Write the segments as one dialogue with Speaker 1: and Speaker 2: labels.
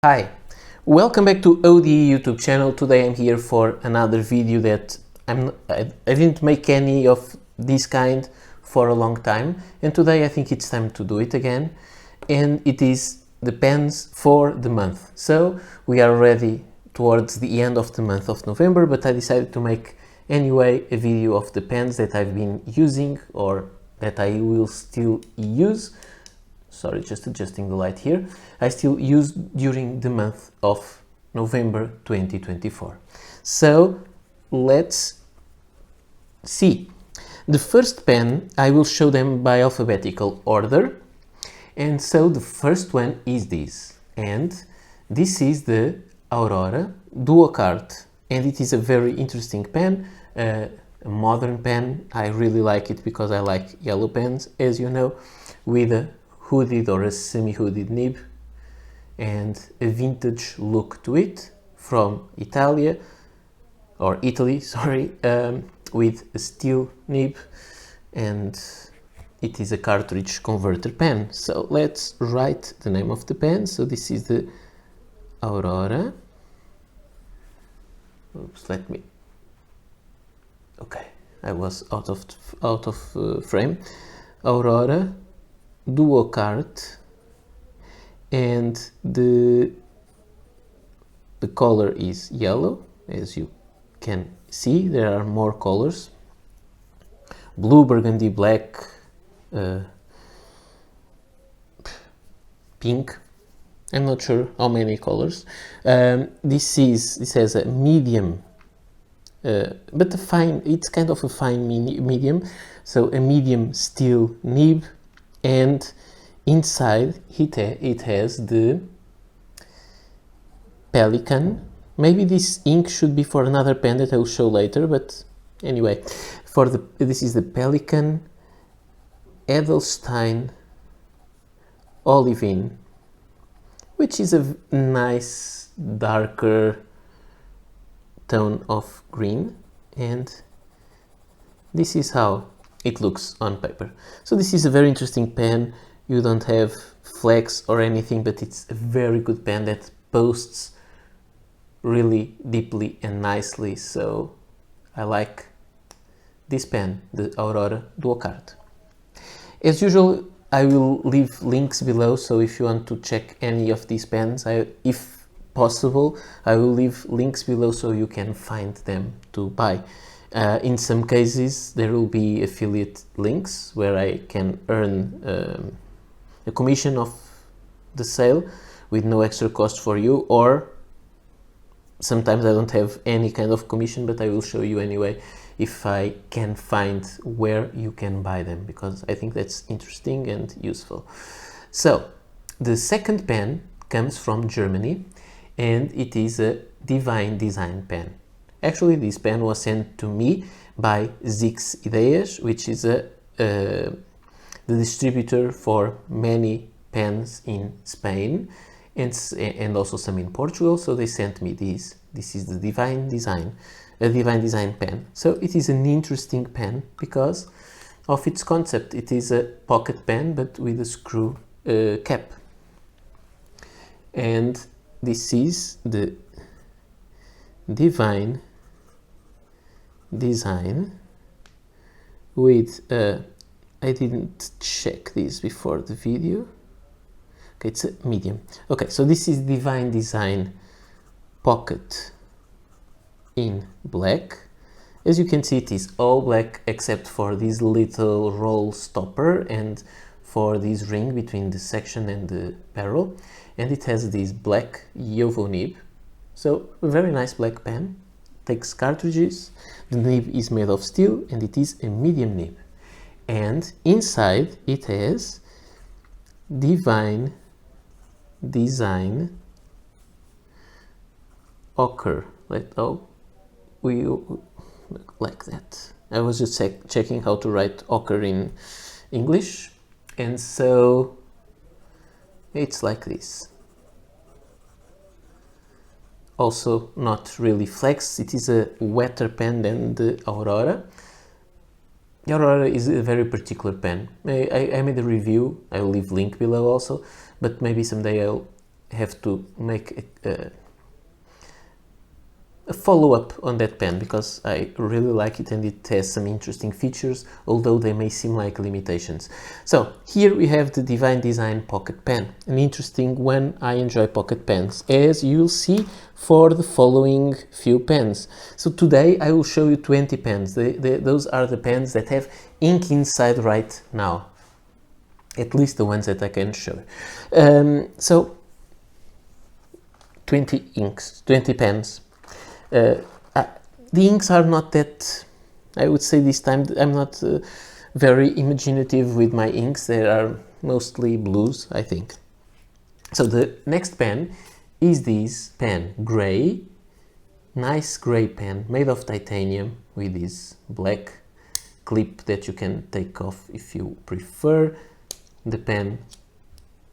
Speaker 1: Hi, welcome back to ODE YouTube channel. Today I'm here for another video that I didn't make any of this kind for a long time, and today I think it's time to do it again, and it is the pens for the month. So we are already towards the end of the month of November, but I decided to make anyway a video of the pens that I've been using or that I will still use. Sorry, just adjusting the light here. I still use during the month of November 2024. So let's see. The first pen, I will show them by alphabetical order. And so the first one is this. And this is the Aurora Duofold. And it is a very interesting pen, a modern pen. I really like it because I like yellow pens, as you know, with a hooded or a semi-hooded nib and a vintage look to it from Italy, sorry, with a steel nib, and it is a cartridge converter pen. So let's write the name of the pen. So this is the Aurora. Oops, okay, I was out of frame. Aurora Duofold, and the color is yellow. As you can see, there are more colors: blue, burgundy, black, pink. I'm not sure how many colors. This has a medium, but it's kind of a fine medium, so a medium steel nib. And inside it has the Pelikan. Maybe this ink should be for another pen that I will show later, but anyway, this is the Pelikan Edelstein Olivine, which is a nice darker tone of green, and this is how it looks on paper. So this is a very interesting pen. You don't have flex or anything, but it's a very good pen that posts really deeply and nicely. So I like this pen, the Aurora Duofold. As usual, I will leave links below, so if you want to check any of these pens, if possible, I will leave links below so you can find them to buy. In some cases, there will be affiliate links where I can earn a commission of the sale with no extra cost for you, or sometimes I don't have any kind of commission, but I will show you anyway if I can find where you can buy them, because I think that's interesting and useful. So the second pen comes from Germany, and it is a Divine Design pen. Actually, this pen was sent to me by Zix Ideias, which is the distributor for many pens in Spain and also some in Portugal. So they sent me this. This is the Divine Design pen. So it is an interesting pen because of its concept. It is a pocket pen, but with a screw cap. And this is the Divine Design with I didn't check this before the video. Okay, it's a medium. Okay, so this is Divine Design pocket in black. As you can see, it is all black except for this little roll stopper and for this ring between the section and the barrel, and it has this black Yovo nib. So a very nice black pen. Takes cartridges. The nib is made of steel and it is a medium nib. And inside it has Divine Design ochre. We like that. I was just checking how to write ochre in English, and so it's like this. Also not really flex. It is a wetter pen than the Aurora. The Aurora is a very particular pen. I made a review. I will leave link below also, but maybe someday I'll have to make a follow-up on that pen because I really like it and it has some interesting features, although they may seem like limitations. So here we have the Divine Design Pocket Pen, an interesting one. I enjoy pocket pens, as you'll see for the following few pens. So today I will show you 20 pens. Those are the pens that have ink inside right now, at least the ones that I can show. So 20 inks, 20 pens. The inks are not that, I would say this time I'm not very imaginative with my inks. They are mostly blues, I think. So the next pen is this pen, gray, nice gray pen made of titanium with this black clip that you can take off if you prefer. The pen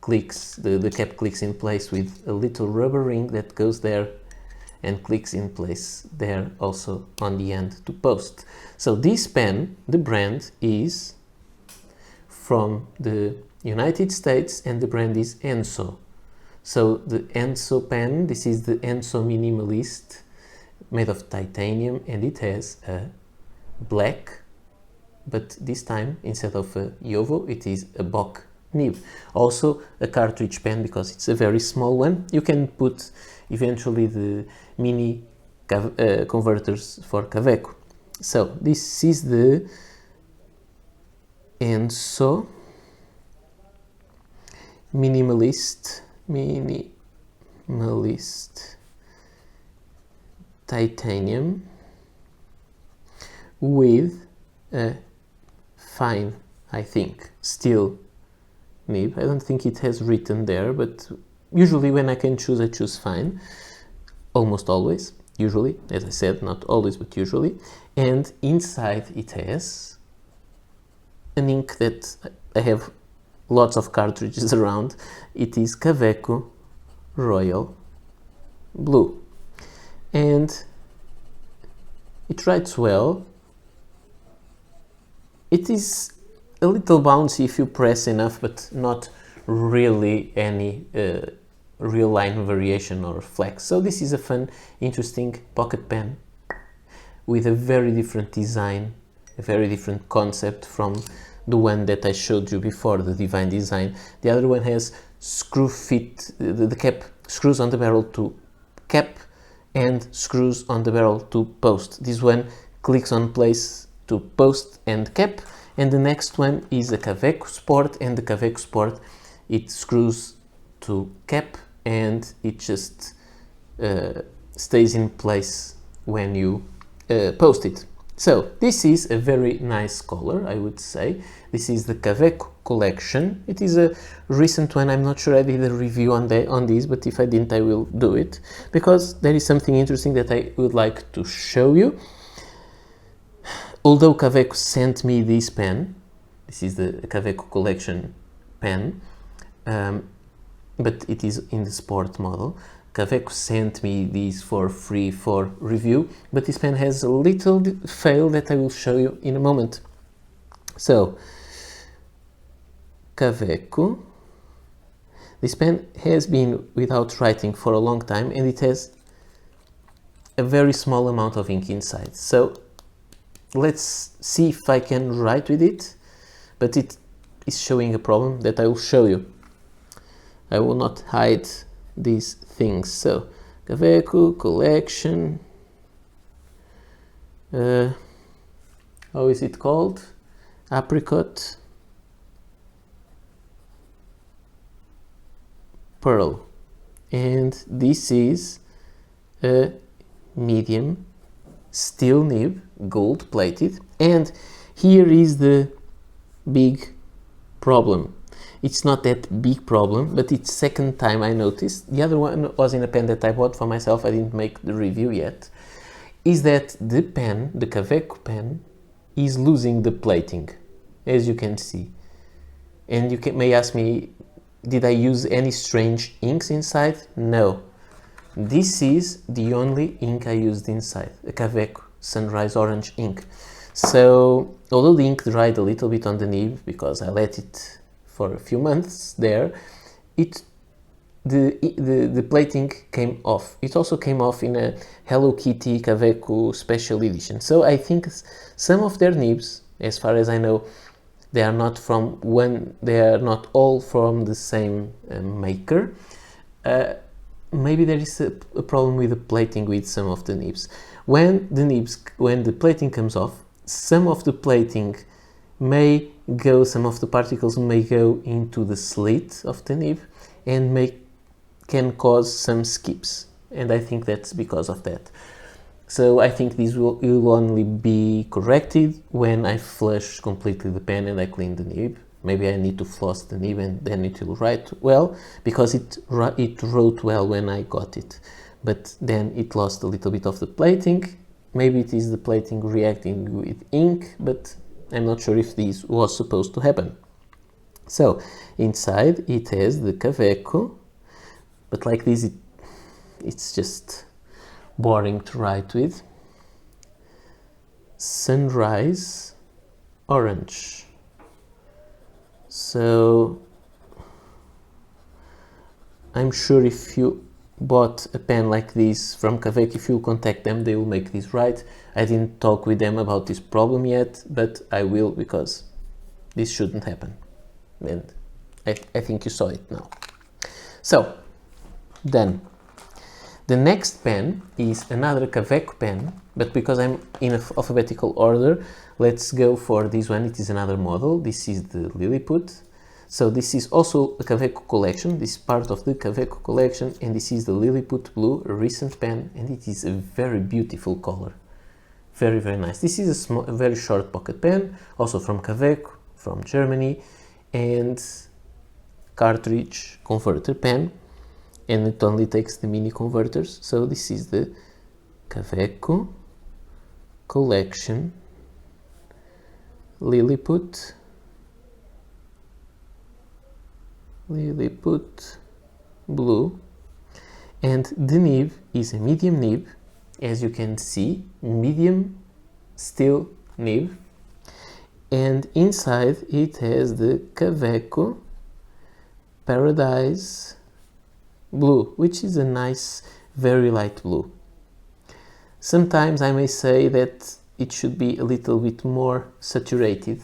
Speaker 1: clicks, the cap clicks in place with a little rubber ring that goes there and clicks in place there also on the end to post. So this pen, the brand is from the United States and the brand is ENSSO. So the ENSSO pen, this is the ENSSO Minimalist made of titanium and it has a black, but this time instead of a Jowo it is a Bock nib. Also a cartridge pen because it's a very small one. You can put eventually the mini converters for Kaweco. So this is the ENSSO Minimalist titanium with a fine, I think, steel nib. I don't think it has written there, but usually when I can choose, I choose fine. Almost always, usually, as I said, not always, but usually. And inside it has an ink that I have lots of cartridges around. It is Kaweco Royal Blue. And it writes well. It is a little bouncy if you press enough, but not really any real line variation or flex. So this is a fun, interesting pocket pen with a very different design, a very different concept from the one that I showed you before, the Divine Design. The other one has screw fit, the cap screws on the barrel to cap and screws on the barrel to post. This one clicks on place to post and cap, and the next one is a Kaweco Sport, and the Kaweco Sport it screws to cap and it just stays in place when you post it. So this is a very nice color, I would say. This is the Kaweco collection. It is a recent one. I'm not sure I did a review on this, but if I didn't, I will do it because there is something interesting that I would like to show you. Although Kaweco sent me this pen, this is the Kaweco collection pen, but it is in the sport model. Kaweco sent me these for free for review, but this pen has a little fail that I will show you in a moment. So, Kaweco, this pen has been without writing for a long time and it has a very small amount of ink inside. So, let's see if I can write with it, but it is showing a problem that I will show you. I will not hide these things. So, Kaweco collection, how is it called? Apricot Pearl, and this is a medium steel nib, gold plated, and here is the big problem. It's not that big problem, but it's second time I noticed. The other one was in a pen that I bought for myself. I didn't make the review yet. Is that the pen, the Kaweco pen, is losing the plating, as you can see. And you may ask me, did I use any strange inks inside? No. This is the only ink I used inside, a Kaweco Sunrise Orange ink. So, although the ink dried a little bit on the nib because I let it for a few months there, it the plating came off. It also came off in a Hello Kitty Kaweco special edition. So I think some of their nibs, as far as I know, they are not all from the same maker. Maybe there is a problem with the plating with some of the nibs. When the plating comes off, some of the plating some of the particles may go into the slit of the nib and can cause some skips. And I think that's because of that. So I think this will only be corrected when I flush completely the pen and I clean the nib. Maybe I need to floss the nib and then it will write well, because it wrote well when I got it. But then it lost a little bit of the plating. Maybe it is the plating reacting with ink, but I'm not sure if this was supposed to happen. So inside it has the Kaweco, but like this it's just boring to write with. Sunrise Orange. So I'm sure if you bought a pen like this from Kaweco, if you contact them, they will make this right. I didn't talk with them about this problem yet, but I will, because this shouldn't happen. And I think you saw it now. So, done. The next pen is another Kaweco pen, but because I'm in alphabetical order, let's go for this one. It is another model. This is the Liliput. So this is also a Kaweco collection. This is part of the Kaweco collection, and this is the Liliput Blue, a recent pen, and it is a very beautiful color. Very, very nice. This is a very short pocket pen, also from Kaweco, from Germany, and cartridge converter pen, and it only takes the mini converters. So this is the Kaweco collection Liliput Blue, and the nib is a medium nib, as you can see, medium steel nib, and inside it has the Kaweco Paradise Blue, which is a nice, very light blue. Sometimes I may say that it should be a little bit more saturated,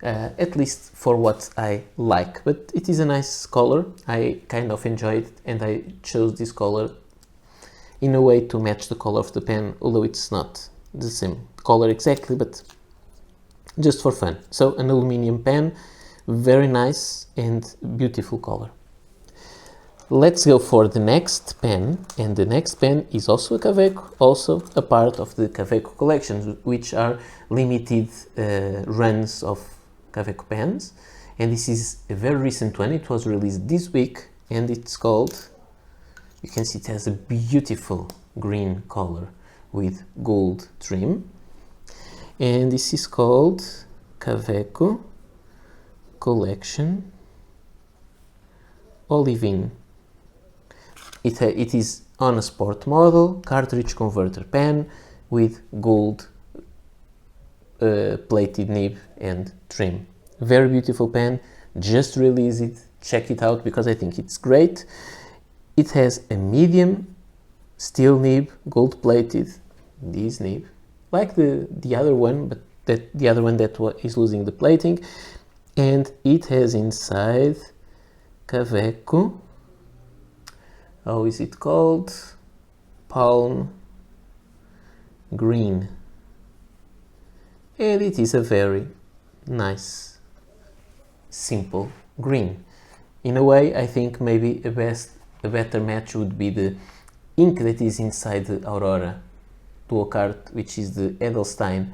Speaker 1: at least for what I like, but it is a nice color. I kind of enjoy it, and I chose this color in a way to match the color of the pen, although it's not the same color exactly, but just for fun. So an aluminium pen, very nice and beautiful color. Let's go for the next pen, and the next pen is also a Kaweco, also a part of the Kaweco collections, which are limited runs of Kaweco pens, and this is a very recent one. It was released this week, and it's called, you can see it has a beautiful green color with gold trim, and this is called Kaweco collection Olivine. It is on a sport model, cartridge converter pen with gold plated nib and trim. Very beautiful pen, just release it, check it out because I think it's great. It has a medium steel nib, gold plated, this nib, like the other one, but the other one that is losing the plating, and it has inside Kaweco, how is it called? Palm green. And it is a very nice, simple green. In a way, I think maybe a better match would be the ink that is inside the Aurora Duofold, which is the Edelstein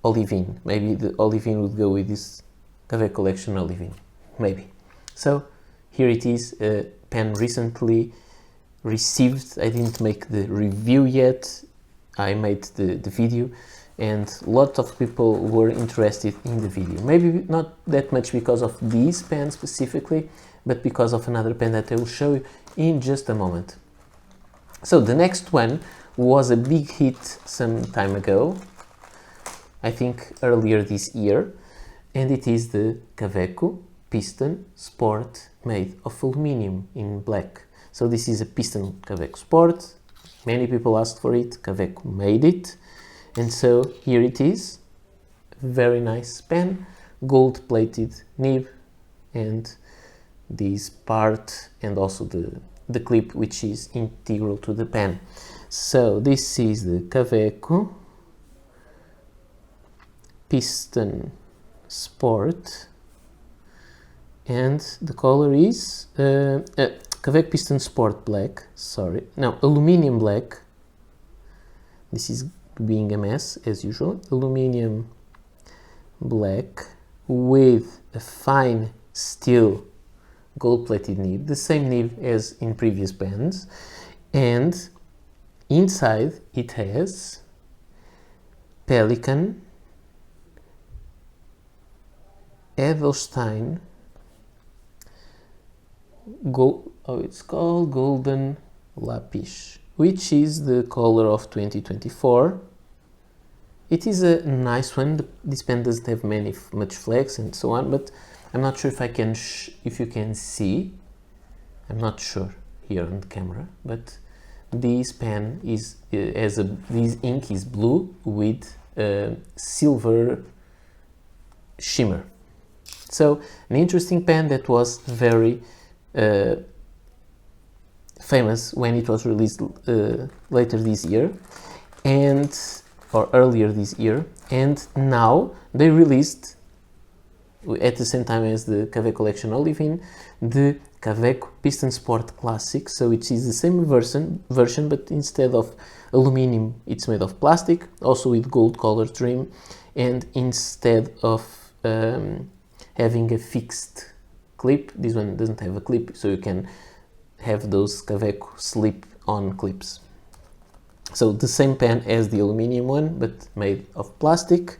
Speaker 1: Olivine. Maybe the Olivine would go with this Kaweco collection Olivine, maybe. So here it is, a pen recently received. I didn't make the review yet. I made the video, and lots of people were interested in the video. Maybe not that much because of these pens specifically, but because of another pen that I will show you in just a moment. So the next one was a big hit some time ago, I think earlier this year, and it is the Kaweco Piston Sport made of aluminium in black. So this is a Piston Kaweco Sport. Many people asked for it, Kaweco made it, and so here it is. Very nice pen, gold plated nib, and this part, and also the clip which is integral to the pen. So this is the Kaweco Piston Sport, and the color is Kaweco Piston Sport Black, sorry, no, Aluminium Black. This is being a mess as usual. Aluminium Black with a fine steel gold-plated nib, the same nib as in previous pens, and inside it has Pelikan, Edelstein, it's called Golden Lapis, which is the color of 2024. It is a nice one. This pen doesn't have much flex and so on, but I'm not sure if I can if you can see. I'm not sure here on the camera, but this pen is this ink is blue with silver shimmer. So an interesting pen that was very famous when it was released later this year, or earlier this year, and now they released at the same time as the Kaweco collection Olivine the Kaweco Piston Sport Classic. So it is the same version, but instead of aluminium it's made of plastic, also with gold color trim, and instead of having a fixed clip, this one doesn't have a clip, so you can have those Kaweco slip-on clips. So the same pen as the aluminium one, but made of plastic.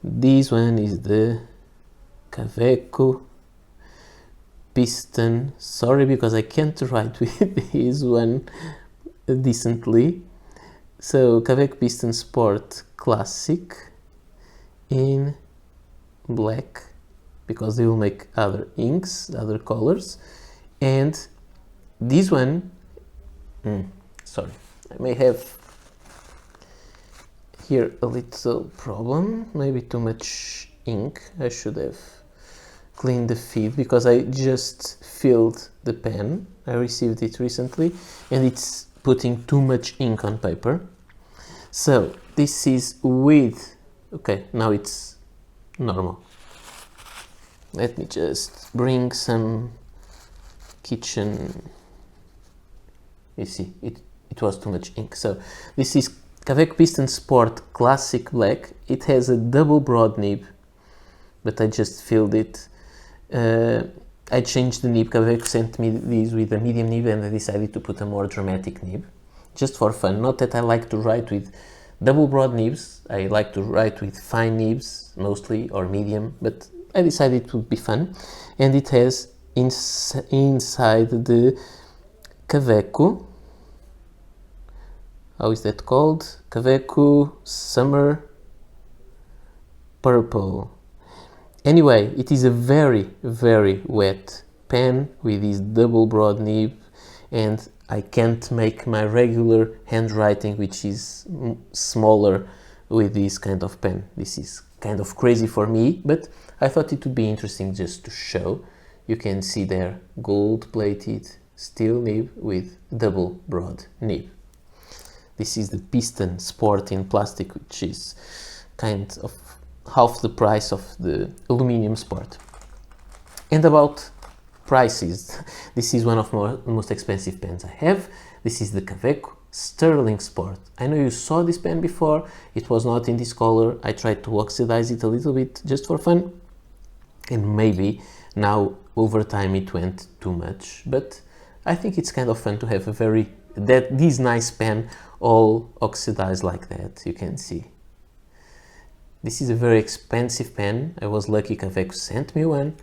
Speaker 1: This one is the Kaweco Piston. Sorry, because I can't write with this one decently. So Kaweco Piston Sport Classic in black, because they will make other inks, other colors. And this one, sorry, I may have here a little problem, maybe too much ink. I should have cleaned the feed, because I just filled the pen. I received it recently and it's putting too much ink on paper. So this is with, okay, now it's normal. Let me just bring some kitchen. You see, it was too much ink. So this is Kaweco Piston Sport Classic Black. It has a double broad nib, but I just filled it. I changed the nib. Kaweco sent me these with a medium nib, and I decided to put a more dramatic nib, just for fun. Not that I like to write with double broad nibs. I like to write with fine nibs mostly, or medium, but I decided it would be fun. And it has inside the Kaweco, how is that called? Kaweco Summer Purple. Anyway, it is a very, very wet pen with this double broad nib, and I can't make my regular handwriting, which is smaller, with this kind of pen. This is kind of crazy for me, but I thought it would be interesting just to show. You can see there gold-plated steel nib with double broad nib. This is the Piston Sport in plastic, which is kind of half the price of the Aluminium Sport. And about prices, this is one of the most expensive pens I have. This is the Kaweco Sterling Sport. I know you saw this pen before. It was not in this color. I tried to oxidize it a little bit just for fun, and maybe now over time it went too much, but I think it's kind of fun to have this nice pen all oxidized like that. You can see this is a very expensive pen. I was lucky Kaweco sent me one.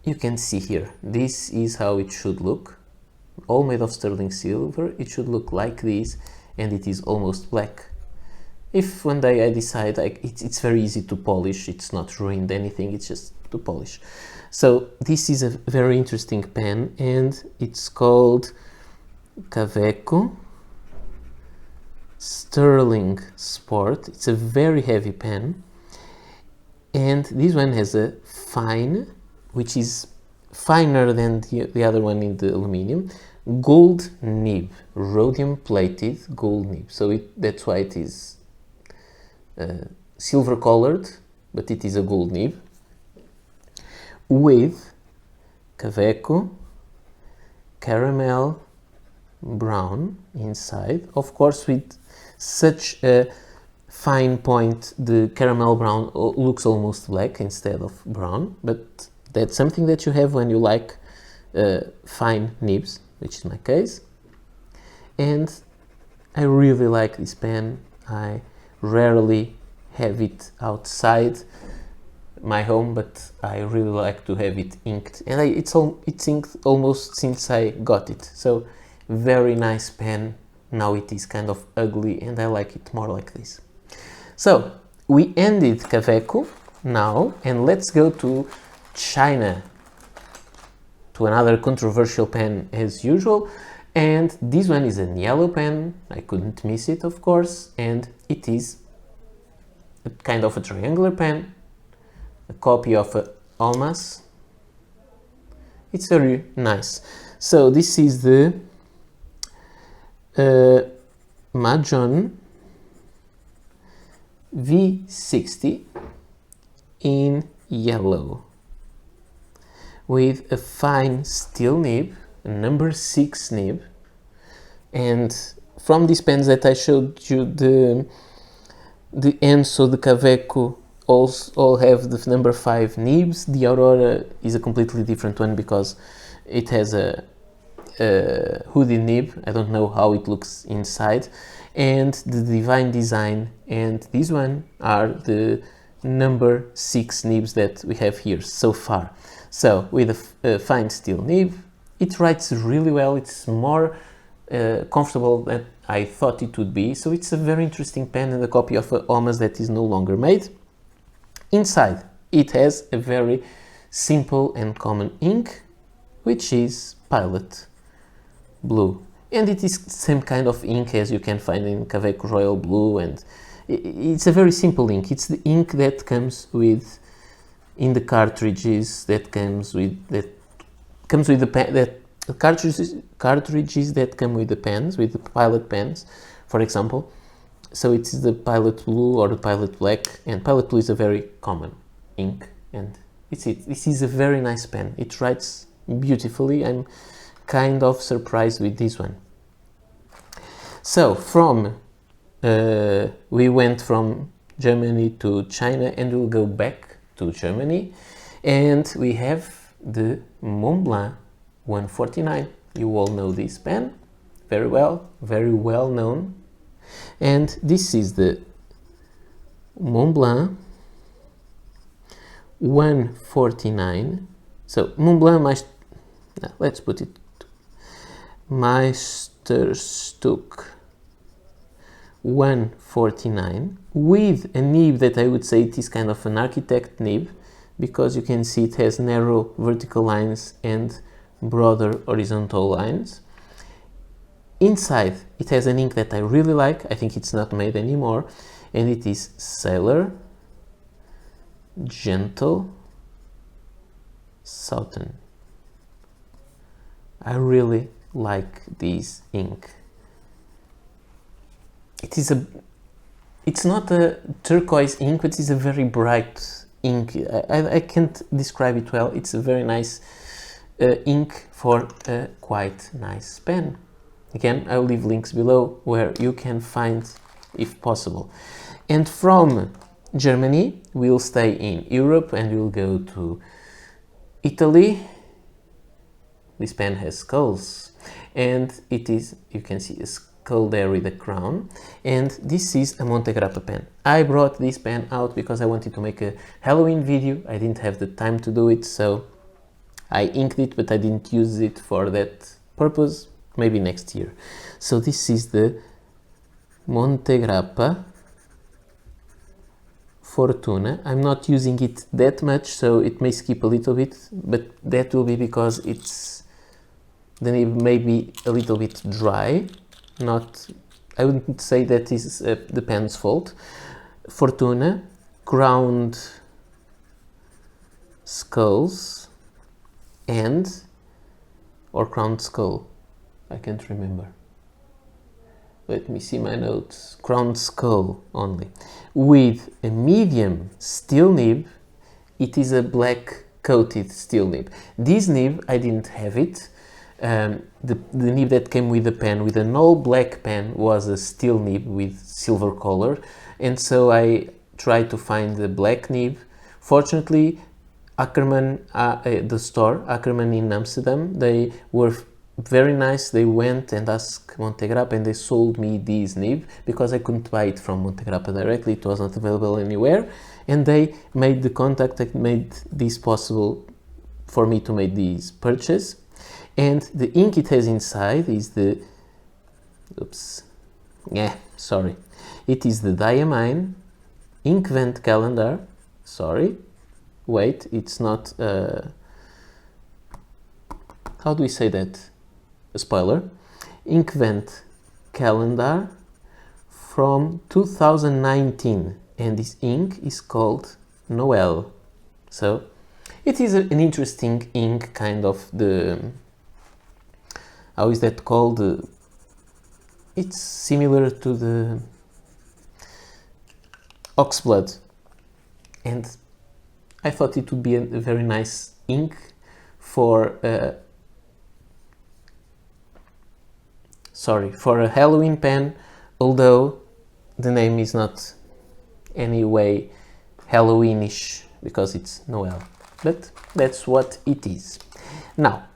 Speaker 1: You can see here, this is how it should look, all made of sterling silver. It should look like this, and it is almost black. if one day I decide it's very easy to polish, it's not ruined anything, it's just to polish. So this is a very interesting pen, and it's called Kaweco Sterling Sport. It's a very heavy pen, and this one has a fine, which is finer than the other one in the aluminium, gold nib, rhodium plated gold nib. So that's why it is silver colored, but it is a gold nib, with Kaweco caramel brown inside. Of course, with such a fine point, the caramel brown looks almost black instead of brown, but that's something that you have when you like fine nibs, which is my case. And I really like this pen. I rarely have it outside my home, but I really like to have it inked, and it's inked almost since I got it. So very nice pen. Now it is kind of ugly, and I like it more like this. So we ended Kaweco now, and let's go to China, to another controversial pen as usual. And this one is a yellow pen. I couldn't miss it, of course, and it is a kind of a triangular pen, a copy of a Almas. It's very nice. So this is the Majohn V60 in yellow, with a fine steel nib, a number 6 nib. And from these pens that I showed you, the ENSSO, the Kaweco, all have the number 5 nibs. The Aurora is a completely different one because it has a hooded nib. I don't know how it looks inside. And the Divine Design and this one are the number 6 nibs that we have here so far. So with a fine steel nib, it writes really well. It's more comfortable than I thought it would be. So it's a very interesting pen, and a copy of a Almas that is no longer made. Inside, it has a very simple and common ink, which is Pilot Blue. And it is the same kind of ink as you can find in Kaweco Royal Blue, and it's a very simple ink. It's the ink that comes with in the cartridges that comes with the pen, that cartridges that come with the pens, with the Pilot pens, for example. So it's the Pilot Blue or the Pilot Black, and Pilot Blue is a very common ink, and it's it. This is a very nice pen. It writes beautifully. I'm kind of surprised with this one. So we went from Germany to China, and we'll go back to Germany, and we have the Montblanc 149. You all know this pen very well known. And this is the Montblanc 149. So Montblanc let's put it Meisterstück 149, with a nib that I would say it is kind of an architect nib, because you can see it has narrow vertical lines and broader horizontal lines. Inside, it has an ink that I really like. I think it's not made anymore, and it is Sailor Gentle Southern. I really like this ink. It's not a turquoise ink, but it's a very bright ink. I can't describe it well. It's a very nice ink for a quite nice pen. Again, I'll leave links below where you can find if possible. And from Germany, we'll stay in Europe and we'll go to Italy. This pen has skulls, and it is, you can see a skull there with a crown, and this is a Montegrappa pen. I brought this pen out because I wanted to make a Halloween video. I didn't have the time to do it, so I inked it, but I didn't use it for that purpose. Maybe next year. So this is the Montegrappa Fortuna. I'm not using it that much, so it may skip a little bit, but that will be because the nib may be a little bit dry. I wouldn't say that is the pen's fault. Fortuna, crowned skulls, or crowned skull, I can't remember. Let me see my notes. Crowned skull only. With a medium steel nib, it is a black coated steel nib. This nib, I didn't have it. The nib that came with the pen, with an all black pen, was a steel nib with silver color, and so I tried to find the black nib. Fortunately, Ackerman, the store, Ackerman in Amsterdam, they were very nice. They went and asked Montegrappa and they sold me this nib because I couldn't buy it from Montegrappa directly. It was not available anywhere, and they made the contact that made this possible for me to make this purchase. And the ink it has inside is the it is the Diamine ink vent calendar. It's not how do we say that? A spoiler. Ink vent calendar from 2019, and this ink is called Noel. So it is an interesting ink, kind of how is that called? It's similar to the oxblood, and I thought it would be a very nice ink for a Halloween pen, although the name is not any way Halloweenish because it's Noel, but that's what it is. Now,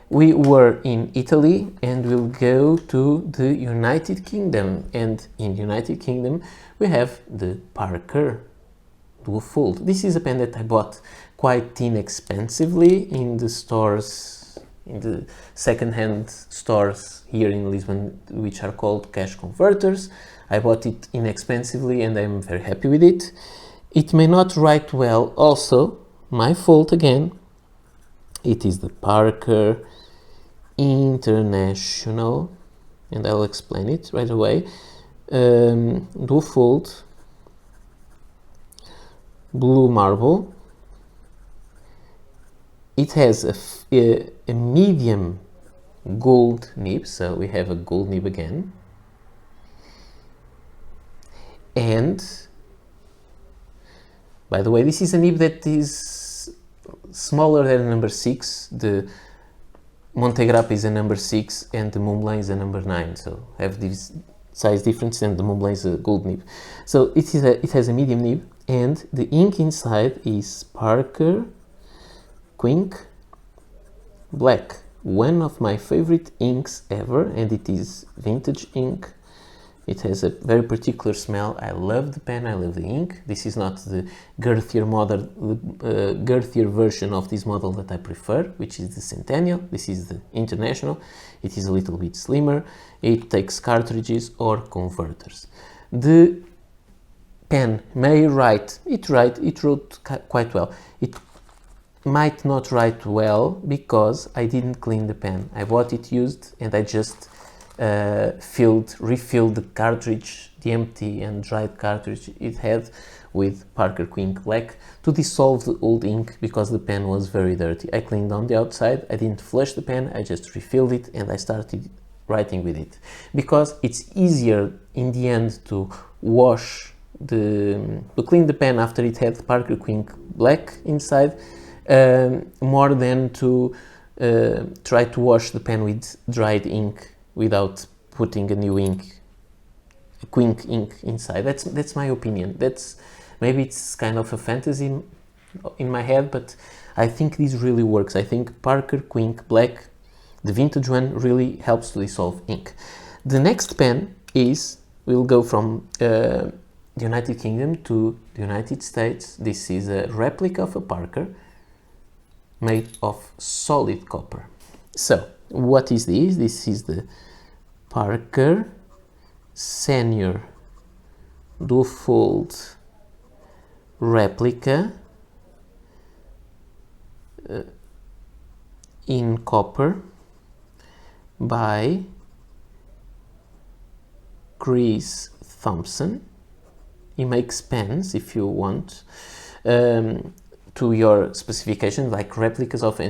Speaker 1: we were in Italy and we'll go to the United Kingdom, and in United Kingdom we have the Parker Duofold. This is a pen that I bought quite inexpensively in the stores, in the second-hand stores here in Lisbon, which are called cash converters. I bought it inexpensively and I'm very happy with it. It may not write well, also my fault again. It is the Parker International, and I'll explain it right away. Duofold Blue Marble. It has a medium gold nib, so we have a gold nib again. And by the way, this is a nib that is smaller than number 6. The Montegrappa is a number 6 and the Montblanc is a number 9, so have this size difference, and the Montblanc is a gold nib. So it has a medium nib, and the ink inside is Parker Quink Black, one of my favorite inks ever, and it is vintage ink. It has a very particular smell. I love the pen, I love the ink. This is not the girthier model, girthier version of this model that I prefer, which is the Centennial. This is the International. It is a little bit slimmer. It takes cartridges or converters. The pen may write, it wrote quite well. It might not write well because I didn't clean the pen. I bought it used and I just refilled the cartridge, the empty and dried cartridge it had, with Parker Quink Black to dissolve the old ink because the pen was very dirty. I cleaned on the outside, I didn't flush the pen, I just refilled it and I started writing with it because it's easier in the end to clean the pen after it had Parker Quink Black inside, more than to try to wash the pen with dried ink without putting a new ink, a Quink ink inside. That's my opinion. Maybe it's kind of a fantasy in my head, but I think this really works. I think Parker Quink Black, the vintage one, really helps to dissolve ink. The next pen we'll go from the United Kingdom to the United States. This is a replica of a Parker made of solid copper. So, what is this? This is the Parker Senior Duofold Replica in copper by Thompson. He makes pens, if you want, to your specifications, like replicas of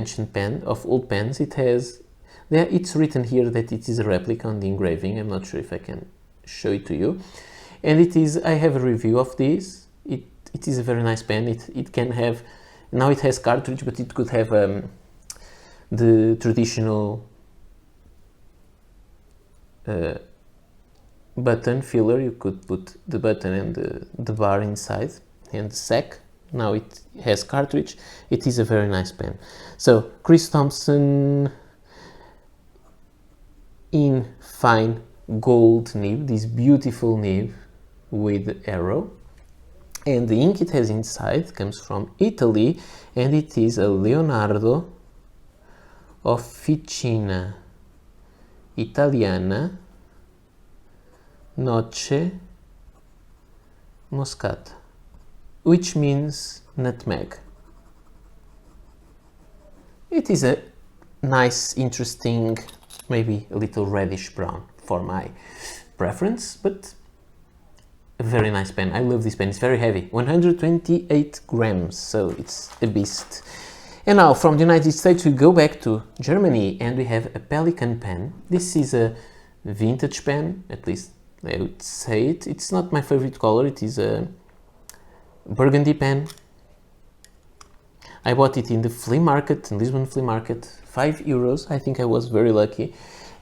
Speaker 1: old pens. It's written here that it is a replica on the engraving. I'm not sure if I can show it to you. And I have a review of this. It is a very nice pen. It can have, now it has cartridge, but it could have the traditional button filler. You could put the button and the bar inside and the sack. Now it has cartridge. It is a very nice pen. So Thompson in fine gold nib, this beautiful nib with arrow, and the ink it has inside comes from Italy, and it is a Leonardo Officina Italiana Noce Moscata, which means nutmeg. It is a nice, interesting, maybe a little reddish brown for my preference, but a very nice pen. I love this pen. It's very heavy, 128 grams, so it's a beast. And now from the United States we go back to Germany, and we have a Pelikan pen. This is a vintage pen, at least I would say it. It's not my favorite color. It is a Burgundy pen. I bought it in the flea market, in Lisbon flea market, €5. I think I was very lucky.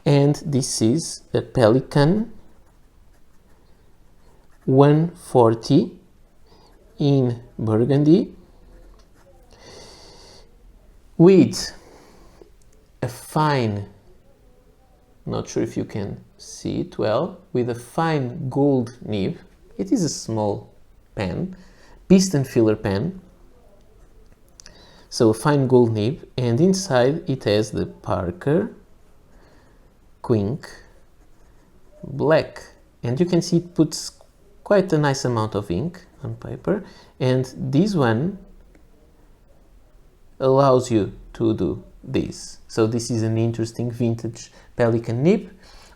Speaker 1: And this is a Pelikan 140 in Burgundy with a fine, not sure if you can see it well, with a fine gold nib. It is a small pen, piston filler pen, so a fine gold nib, and inside it has the Parker Quink Black, and you can see it puts quite a nice amount of ink on paper, and this one allows you to do this. So this is an interesting vintage Pelikan nib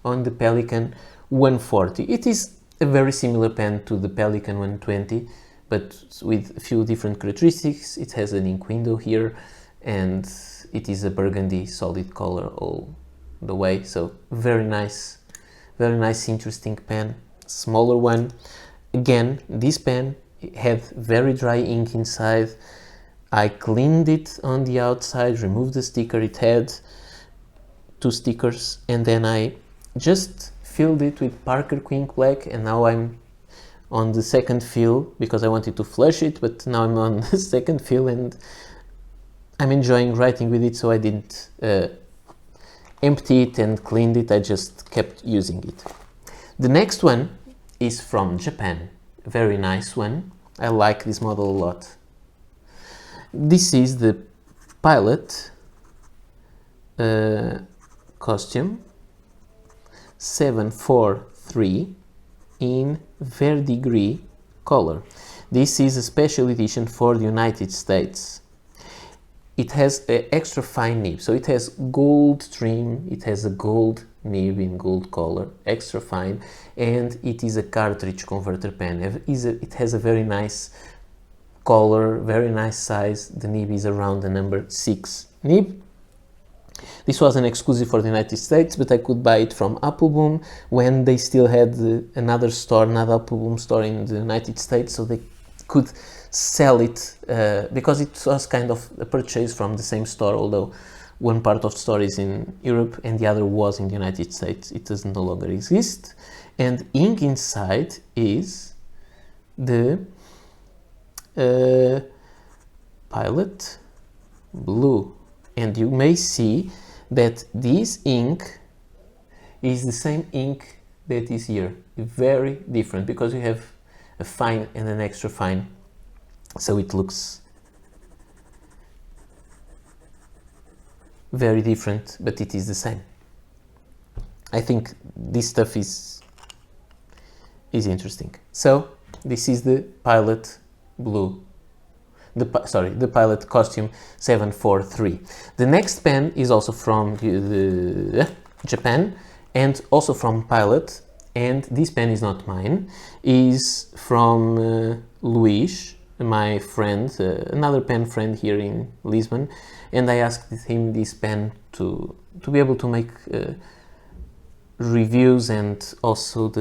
Speaker 1: on the Pelikan 140. It is a very similar pen to the Pelikan 120, but with a few different characteristics. It has an ink window here, and it is a burgundy solid color all the way. So very nice, interesting pen. Smaller one. Again, this pen had very dry ink inside. I cleaned it on the outside, removed the sticker. It had 2 stickers, and then I just filled it with Parker Quink Black, and now I'm on the second fill because I wanted to flush it, but now I'm on the second fill and I'm enjoying writing with it, so I didn't empty it and cleaned it. I just kept using it. The next one is from Japan. A very nice one. I like this model a lot. This is the Pilot costume 743 in Verdigris color. This is a special edition for the United States. It has an extra fine nib, so it has gold trim, it has a gold nib in gold color, extra fine, and it is a cartridge converter pen. It has a very nice color, very nice size. The nib is around the number 6 nib. This was an exclusive for the United States, but I could buy it from Appleboom when they still had another Appleboom store in the United States, so they could sell it because it was kind of a purchase from the same store, although one part of the store is in Europe and the other was in the United States. It does no longer exist. And ink inside is the Pilot Blue. And you may see that this ink is the same ink that is here. Very different because you have a fine and an extra fine. So it looks very different, but it is the same. I think this stuff is interesting. So this is the Pilot blue. The Pilot Costume 743. The next pen is also from Japan and also from Pilot, and this pen is not mine, is from Luis, my friend, another pen friend here in Lisbon, and I asked him this pen to be able to make reviews and also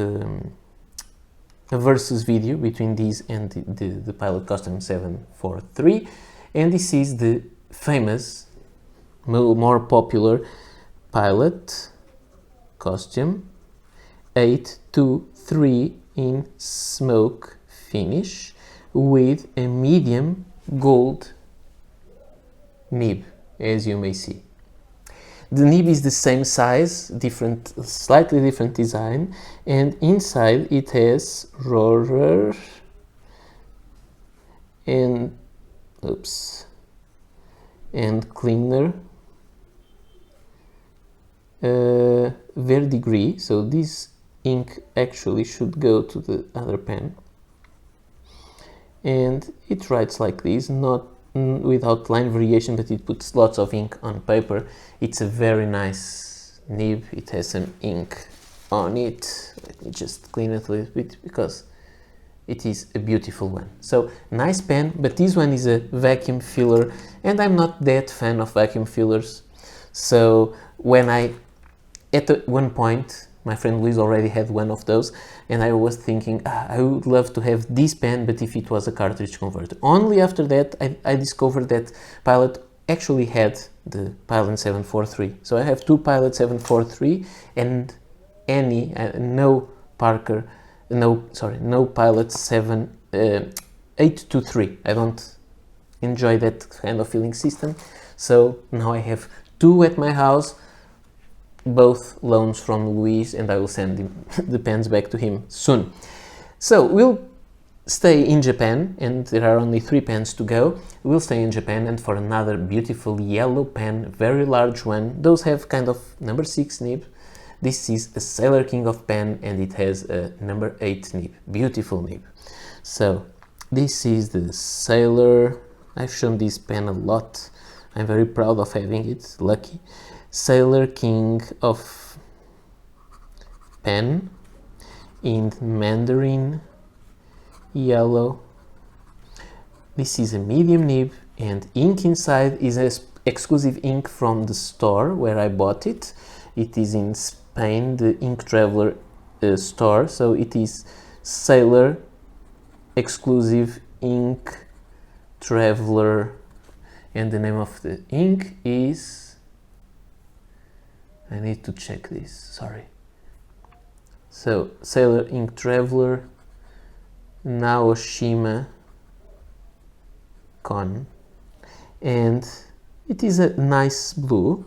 Speaker 1: a versus video between these and the Pilot Costume 743, and this is the famous, more popular Pilot Costume 823 in smoke finish with a medium gold nib, as you may see. The nib is the same size, slightly different design, and inside it has roller and cleaner Verdigris. So this ink actually should go to the other pen, and it writes like this, not without line variation, but it puts lots of ink on paper. It's a very nice nib. It has some ink on it. Let me just clean it a little bit because it is a beautiful one. So nice pen, but this one is a vacuum filler, and I'm not that fan of vacuum fillers. So when at one point, my friend Luis already had one of those, and I was thinking, I would love to have this pen, but if it was a cartridge converter. Only after that, I discovered that Pilot actually had the Pilot 743. So I have two Pilot 743 and no Pilot 823. I don't enjoy that kind of filling system. So now I have two at my house, both loans from Luis, and I will send him the pens back to him soon. So we'll stay in Japan, and there are only 3 pens to go. We'll stay in Japan, and for another beautiful yellow pen, very large one. Those have kind of number 6 nib. This is a Sailor King of pen, and it has a number 8 nib, beautiful nib. So this is the Sailor. I've shown this pen a lot. I'm very proud of having it, lucky. Sailor King of pen in Mandarin yellow. This is a medium nib, and ink inside is an exclusive ink from the store where I bought it. It is in Spain, the Ink Traveler store, so it is Sailor exclusive Ink Traveler, and the name of the ink is, I need to check this, sorry. So, Sailor Ink Traveler Naoshima Con, and it is a nice blue,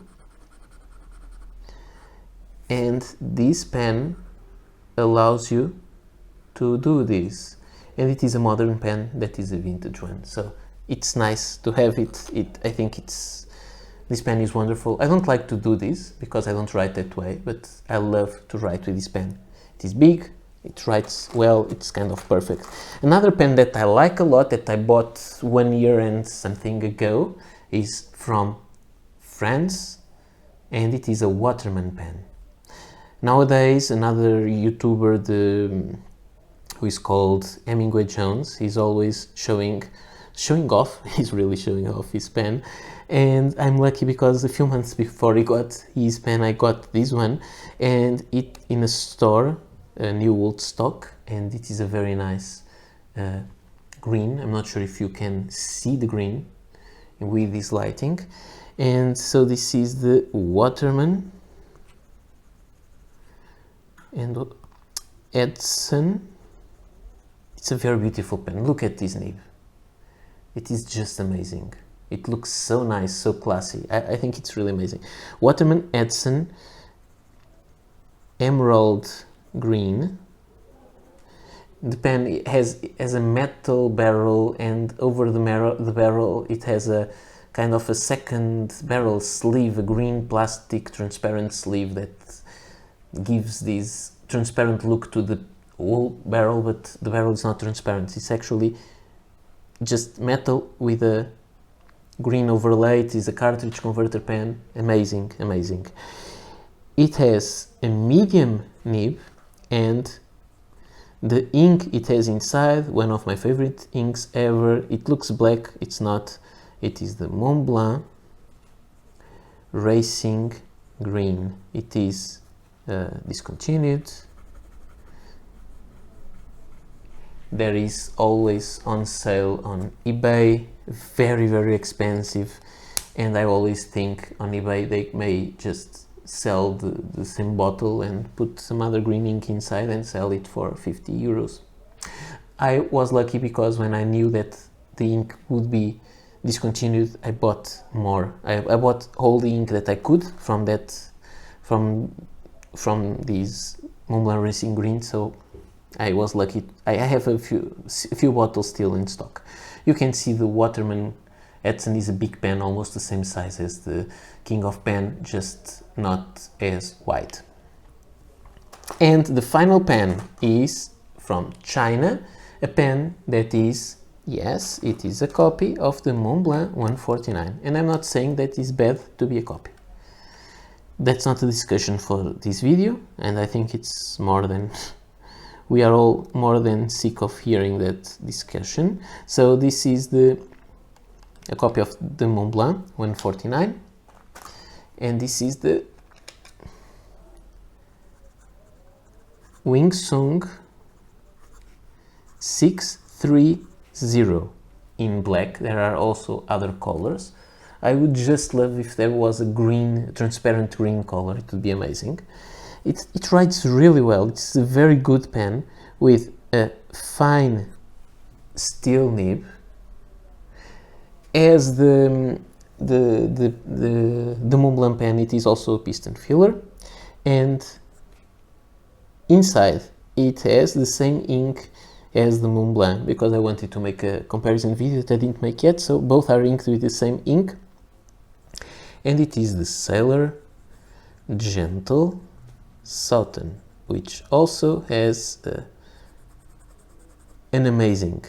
Speaker 1: and this pen allows you to do this, and it is a modern pen that is a vintage one, so it's nice to have it. I think this pen is wonderful. I don't like to do this because I don't write that way, but I love to write with this pen. It is big, it writes well, it's kind of perfect. Another pen that I like a lot, that I bought 1 year and something ago, is from France, and it is a Waterman pen. Nowadays, another YouTuber, who is called Hemingway Jones, he's always showing off, he's really showing off his pen, and I'm lucky because a few months before he got his pen, I got this one, and it in a store, a New World stock, and it is a very nice green. I'm not sure if you can see the green with this lighting, and so this is the Waterman and Edson. It's a very beautiful pen. Look at this nib. It is just amazing. It looks so nice, so classy. I think it's really amazing. Waterman Edson Emerald Green. The pen has a metal barrel, and over the barrel it has a kind of a second barrel sleeve, a green plastic transparent sleeve that gives this transparent look to the whole barrel, but the barrel is not transparent. It's actually just metal with a green overlay. It is a cartridge converter pen. Amazing, amazing. It has a medium nib, and the ink it has inside, one of my favorite inks ever. It looks black, it's not. It is the Montblanc Racing Green. It is discontinued. There is always on sale on eBay, very, very expensive, and I always think on eBay they may just sell the same bottle and put some other green ink inside and sell it for 50 euros. I was lucky because when I knew that the ink would be discontinued, I bought more. I bought all the ink that I could from these Montblanc Racing Green, so I was lucky. I have a few bottles still in stock. You can see the Waterman Edson is a big pen, almost the same size as the King of Pen, just not as wide. And the final pen is from China, a pen that is, yes, it is a copy of the Montblanc 149. And I'm not saying that it's bad to be a copy. That's not a discussion for this video, and I think it's more than... we are all more than sick of hearing that discussion. So this is a copy of the Montblanc 149, and this is the Wingsung 630 in black. There are also other colors. I would just love if there was a green, transparent green color. It would be amazing. It writes really well. It's a very good pen with a fine steel nib. As the Montblanc pen, it is also a piston filler, and inside it has the same ink as the Montblanc, because I wanted to make a comparison video that I didn't make yet. So both are inked with the same ink, and it is the Sailor Gentle Southern, which also has an amazing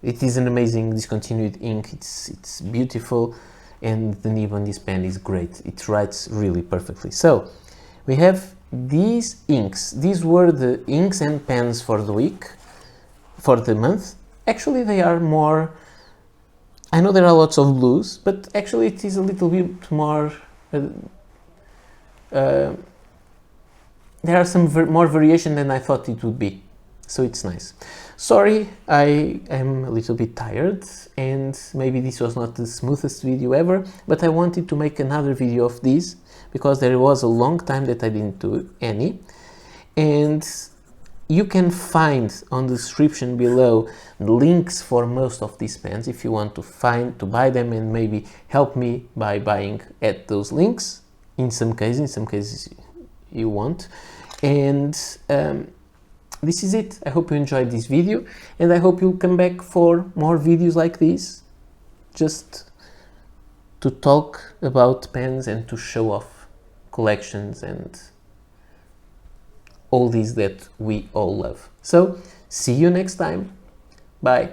Speaker 1: it is an amazing discontinued ink. It's beautiful, and the nib on this pen is great. It writes really perfectly. So we have these inks. These were the inks and pens for the week, for the month. Actually, they are more, I know there are lots of blues, but actually it is a little bit more there are some more variation than I thought it would be, so it's nice. Sorry, I am a little bit tired, and maybe this was not the smoothest video ever, but I wanted to make another video of this because there was a long time that I didn't do any, and you can find on the description below links for most of these pens if you want to buy them and maybe help me by buying at those links. In some cases you won't. And this is it. I hope you enjoyed this video, and I hope you'll come back for more videos like this, just to talk about pens and to show off collections and all these that we all love. So see you next time. Bye.